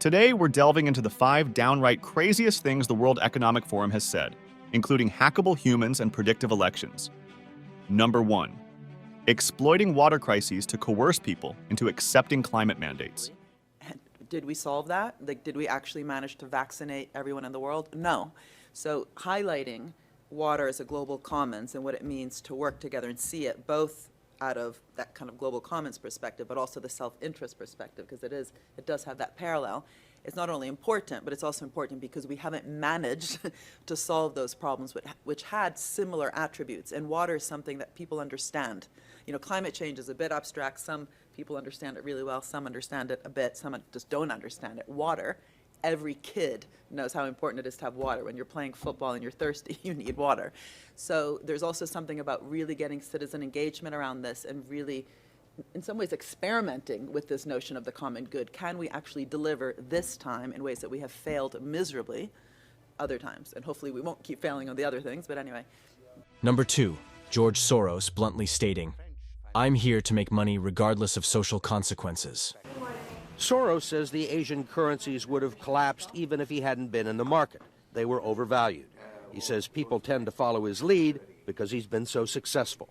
Today, we're delving into the 5 downright craziest things the World Economic Forum has said, including hackable humans and predictive elections. Number 1. Exploiting water crises to coerce people into accepting climate mandates. Did we solve that? Like, did we actually manage to vaccinate everyone in the world? No. So highlighting water as a global commons and what it means to work together and see it both out of that kind of global commons perspective, but also the self-interest perspective, because it does have that parallel. It's not only important, but it's also important because we haven't managed to solve those problems which had similar attributes. And water is something that people understand. You know, climate change is a bit abstract. Some people understand it really well. Some understand it a bit. Some just don't understand it. Water, every kid knows how important it is to have water. When you're playing football and you're thirsty, you need water. So there's also something about really getting citizen engagement around this and really, in some ways, experimenting with this notion of the common good. Can we actually deliver this time in ways that we have failed miserably other times? And hopefully we won't keep failing on the other things, but anyway. Number 2, George Soros bluntly stating, "I'm here to make money regardless of social consequences." Soros says the Asian currencies would have collapsed even if he hadn't been in the market. They were overvalued. He says people tend to follow his lead because he's been so successful.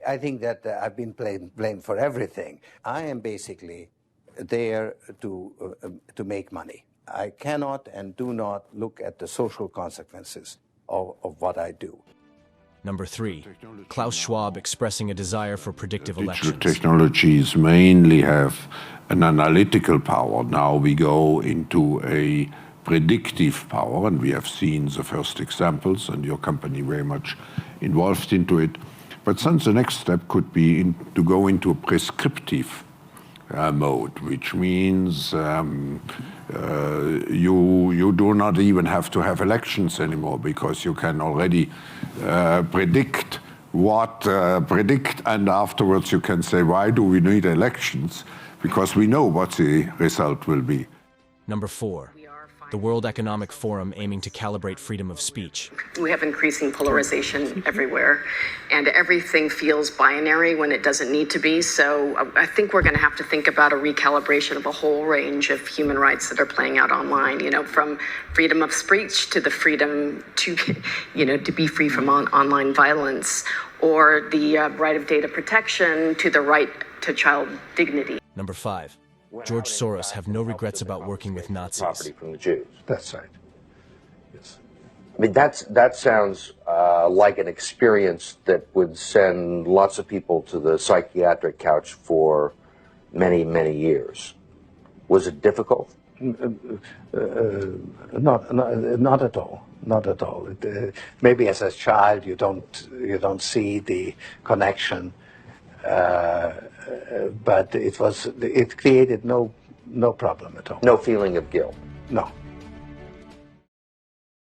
I think that I've been blamed for everything. I am basically there to make money. I cannot and do not look at the social consequences of what I do. Number 3, Klaus Schwab expressing a desire for predictive elections. Digital technologies mainly have an analytical power. Now we go into a predictive power, and we have seen the first examples, and your company very much involved into it. But then the next step could be to go into a prescriptive mode, which means you do not even have to have elections anymore because you can already predict, and afterwards you can say, why do we need elections? Because we know what the result will be. Number 4, the World Economic Forum aiming to calibrate freedom of speech. We have increasing polarization everywhere, and everything feels binary when it doesn't need to be. So I think we're going to have to think about a recalibration of a whole range of human rights that are playing out online, you know, from freedom of speech to the freedom to, you know, to be free from online violence, or the right of data protection to the right to child dignity. Number 5, George Soros have no regrets about working with Nazis. Property from the Jews. That's right. Yes. I mean, that sounds like an experience that would send lots of people to the psychiatric couch for many, many years. Was it difficult? Not at all. Not at all. Maybe as a child you don't see the connection. But it created no problem at all. No feeling of guilt? No.